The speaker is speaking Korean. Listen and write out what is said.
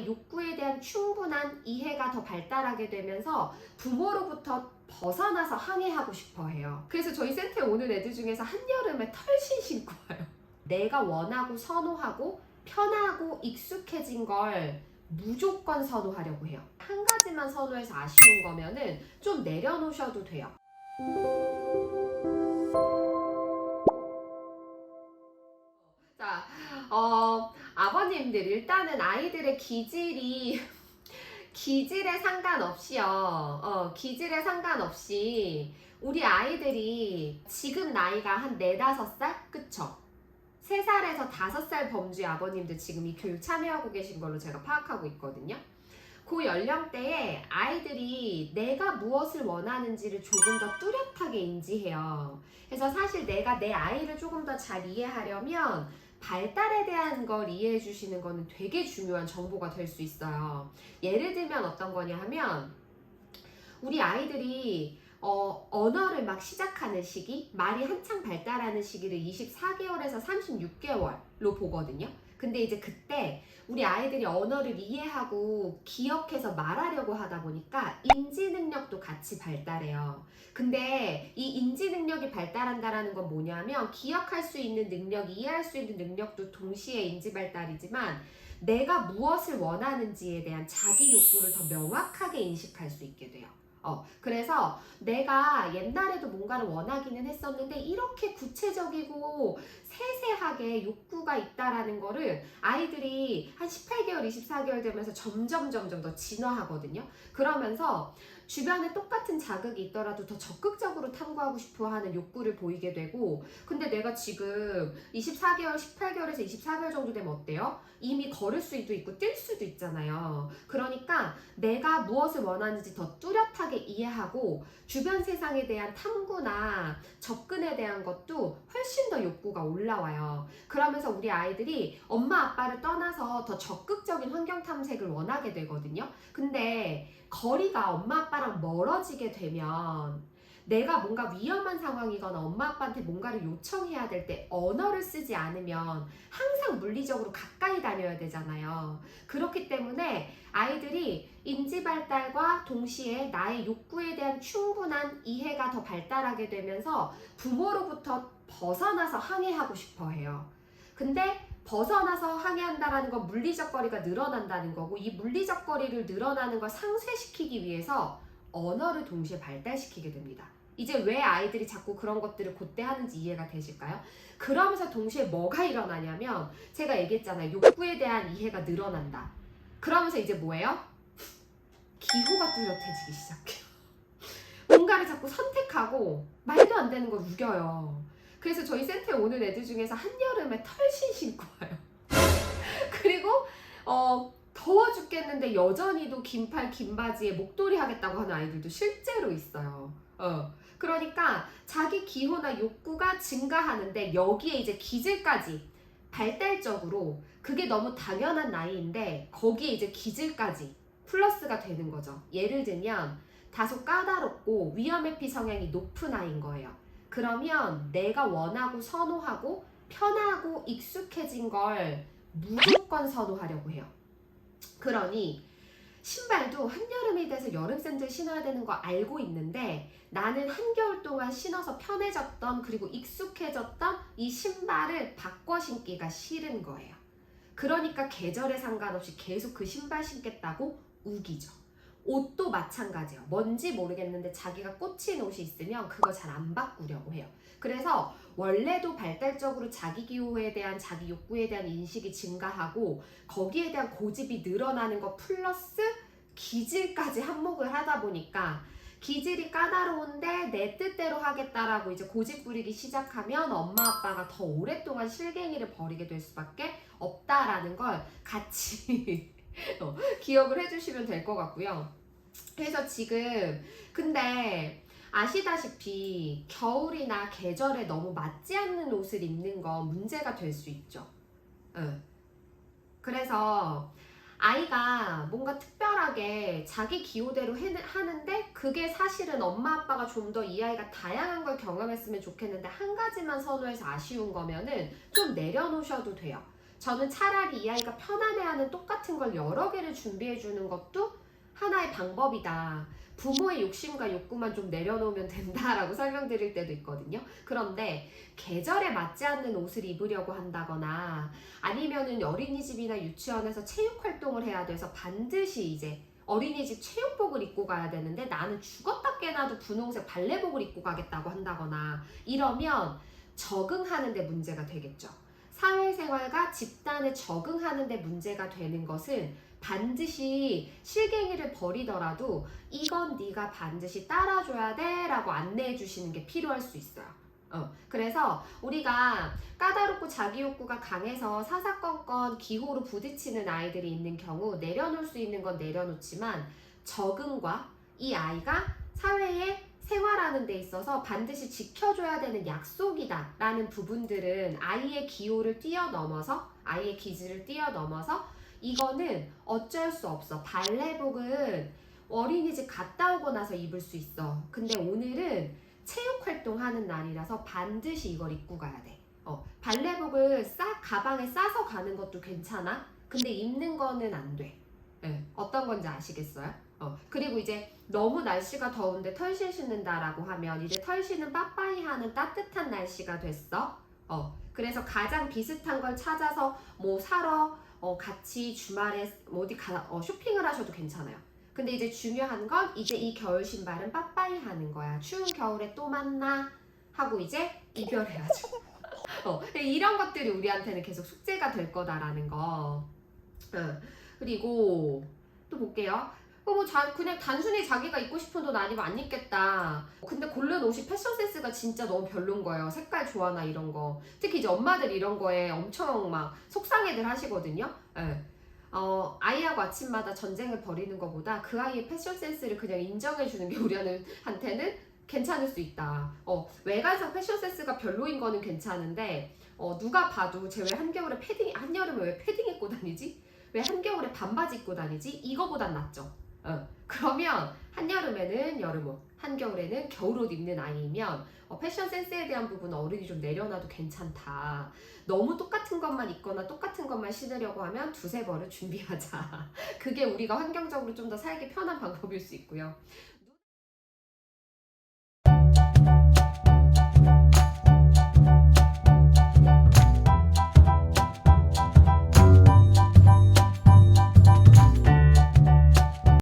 나의 욕구에 대한 충분한 이해가 더 발달하게 되면서 부모로부터 벗어나서 항해하고 싶어 해요. 그래서 저희 센터에 오는 애들 중에서 한여름에 털신 신고 와요. 내가 원하고 선호하고 편하고 익숙해진 걸 무조건 선호하려고 해요. 한 가지만 선호해서 아쉬운 거면은 좀 내려놓으셔도 돼요. 자, 아버님들 일단은 아이들의 기질에 상관없이요. 기질에 상관없이 우리 아이들이 지금 나이가 한 4, 5살? 그쵸? 3살에서 5살 범주의 아버님들 지금 이 교육 참여하고 계신 걸로 제가 파악하고 있거든요. 그 연령대에 아이들이 내가 무엇을 원하는지를 조금 더 뚜렷하게 인지해요. 그래서 사실 내가 내 아이를 조금 더 잘 이해하려면 발달에 대한 걸 이해해 주시는 거는 되게 중요한 정보가 될 수 있어요. 예를 들면 어떤 거냐 하면 우리 아이들이 언어를 막 시작하는 시기, 말이 한창 발달하는 시기를 24개월에서 36개월로 보거든요. 근데 이제 그때 우리 아이들이 언어를 이해하고 기억해서 말하려고 하다 보니까 인지 능력도 같이 발달해요. 근데 이 인지 능력이 발달한다라는 건 뭐냐면 기억할 수 있는 능력, 이해할 수 있는 능력도 동시에 인지 발달이지만 내가 무엇을 원하는지에 대한 자기 욕구를 더 명확하게 인식할 수 있게 돼요. 그래서 내가 옛날에도 뭔가를 원하기는 했었는데 이렇게 구체적이고 세세하게 욕구가 있다라는 거를 아이들이 한 18개월, 24개월 되면서 점점 더 진화하거든요. 그러면서 주변에 똑같은 자극이 있더라도 더 적극적으로 탐구하고 싶어 하는 욕구를 보이게 되고, 근데 내가 지금 24개월, 18개월에서 24개월 정도 되면 어때요? 이미 걸을 수도 있고 뛸 수도 있잖아요. 그러니까 내가 무엇을 원하는지 더 뚜렷하게 이해하고 주변 세상에 대한 탐구나 접근에 대한 것도 훨씬 더 욕구가 올라와요. 그러면서 우리 아이들이 엄마 아빠를 떠나서 더 적극적인 환경 탐색을 원하게 되거든요. 근데 거리가 엄마 아빠랑 멀어지게 되면 내가 뭔가 위험한 상황이거나 엄마 아빠한테 뭔가를 요청해야 될 때 언어를 쓰지 않으면 항상 물리적으로 가까이 다녀야 되잖아요. 그렇기 때문에 아이들이 인지 발달과 동시에 나의 욕구에 대한 충분한 이해가 더 발달하게 되면서 부모로부터 벗어나서 항해하고 싶어 해요. 근데 벗어나서 항해한다라는 건 물리적 거리가 늘어난다는 거고, 이 물리적 거리를 늘어나는 걸 상쇄시키기 위해서 언어를 동시에 발달시키게 됩니다. 이제 왜 아이들이 자꾸 그런 것들을 그때 하는지 이해가 되실까요? 그러면서 동시에 뭐가 일어나냐면 제가 얘기했잖아요. 욕구에 대한 이해가 늘어난다. 그러면서 이제 뭐예요? 기호가 뚜렷해지기 시작해요. 뭔가를 자꾸 선택하고 말도 안 되는 걸 우겨요. 그래서 저희 센터에 오는 애들 중에서 한여름에 털신 신고 와요. 그리고 더워 죽겠는데 여전히도 긴팔 긴바지에 목도리 하겠다고 하는 아이들도 실제로 있어요. 그러니까 자기 기호나 욕구가 증가하는데 여기에 이제 기질까지 발달적으로 그게 너무 당연한 나이인데 거기에 이제 기질까지 플러스가 되는 거죠. 예를 들면 다소 까다롭고 위험회피 성향이 높은 아이인 거예요. 그러면 내가 원하고 선호하고 편하고 익숙해진 걸 무조건 선호하려고 해요. 그러니 신발도 한여름이 돼서 여름 샌들 신어야 되는 거 알고 있는데 나는 한겨울 동안 신어서 편해졌던 그리고 익숙해졌던 이 신발을 바꿔 신기가 싫은 거예요. 그러니까 계절에 상관없이 계속 그 신발 신겠다고 우기죠. 옷도 마찬가지예요. 뭔지 모르겠는데 자기가 꽂힌 옷이 있으면 그거 잘 안 바꾸려고 해요. 그래서 원래도 발달적으로 자기 기호에 대한 자기 욕구에 대한 인식이 증가하고 거기에 대한 고집이 늘어나는 거 플러스 기질까지 한몫을 하다 보니까 기질이 까다로운데 내 뜻대로 하겠다라고 이제 고집 부리기 시작하면 엄마 아빠가 더 오랫동안 실갱이를 벌이게 될 수밖에 없다라는 걸 같이 기억을 해주시면 될 것 같고요. 그래서 지금 근데 아시다시피 겨울이나 계절에 너무 맞지 않는 옷을 입는 건 문제가 될 수 있죠. 그래서 아이가 뭔가 특별하게 자기 기호대로 하는데 그게 사실은 엄마 아빠가 좀 더 이 아이가 다양한 걸 경험했으면 좋겠는데 한 가지만 선호해서 아쉬운 거면은 좀 내려놓으셔도 돼요. 저는 차라리 이 아이가 편안해하는 똑같은 걸 여러 개를 준비해 주는 것도 하나의 방법이다. 부모의 욕심과 욕구만 좀 내려놓으면 된다라고 설명드릴 때도 있거든요. 그런데 계절에 맞지 않는 옷을 입으려고 한다거나 아니면은 어린이집이나 유치원에서 체육 활동을 해야 돼서 반드시 이제 어린이집 체육복을 입고 가야 되는데 나는 죽었다 깨나도 분홍색 발레복을 입고 가겠다고 한다거나 이러면 적응하는 데 문제가 되겠죠. 사회생활과 집단에 적응하는 데 문제가 되는 것은 반드시 실갱이를 버리더라도 이건 네가 반드시 따라줘야 돼 라고 안내해 주시는 게 필요할 수 있어요. 그래서 우리가 까다롭고 자기 욕구가 강해서 사사건건 기호로 부딪히는 아이들이 있는 경우 내려놓을 수 있는 건 내려놓지만 적응과 이 아이가 사회에 생활하는 데 있어서 반드시 지켜줘야 되는 약속이다 라는 부분들은 아이의 기호를 뛰어넘어서 아이의 기질을 뛰어넘어서 이거는 어쩔 수 없어. 발레복은 어린이집 갔다 오고 나서 입을 수 있어. 근데 오늘은 체육활동 하는 날이라서 반드시 이걸 입고 가야 돼. 발레복을 가방에 싸서 가는 것도 괜찮아. 근데 입는 거는 안 돼. 어떤 건지 아시겠어요? 그리고 이제 너무 날씨가 더운데 털실 신는다라고 하면 이제 털실은 빠빠이 하는 따뜻한 날씨가 됐어. 그래서 가장 비슷한 걸 찾아서 뭐 사러 같이 주말에 어디 쇼핑을 하셔도 괜찮아요. 근데 이제 중요한 건 이제 이 겨울 신발은 빠빠이 하는 거야. 추운 겨울에 또 만나 하고 이제 이별해야죠. 이런 것들이 우리한테는 계속 숙제가 될 거다라는 거. 그리고 또 볼게요. 그냥 단순히 자기가 입고 싶은 옷 아니면 안 입겠다. 근데 고른 옷이 패션 센스가 진짜 너무 별론 거예요. 색깔 조화나 이런 거. 특히 이제 엄마들 이런 거에 엄청 막 속상해들 하시거든요. 아이하고 아침마다 전쟁을 벌이는 것보다 그 아이의 패션 센스를 그냥 인정해주는 게 우리한테는 괜찮을 수 있다. 외관상 패션 센스가 별로인 거는 괜찮은데 누가 봐도 쟤 왜 한겨울에 한여름에 왜 패딩 입고 다니지? 왜 한겨울에 반바지 입고 다니지? 이거보단 낫죠. 그러면 한여름에는 여름옷, 한겨울에는 겨울옷 입는 아이면 패션 센스에 대한 부분은 어른이 좀 내려놔도 괜찮다. 너무 똑같은 것만 입거나 똑같은 것만 신으려고 하면 두세 벌을 준비하자. 그게 우리가 환경적으로 좀 더 살기 편한 방법일 수 있고요.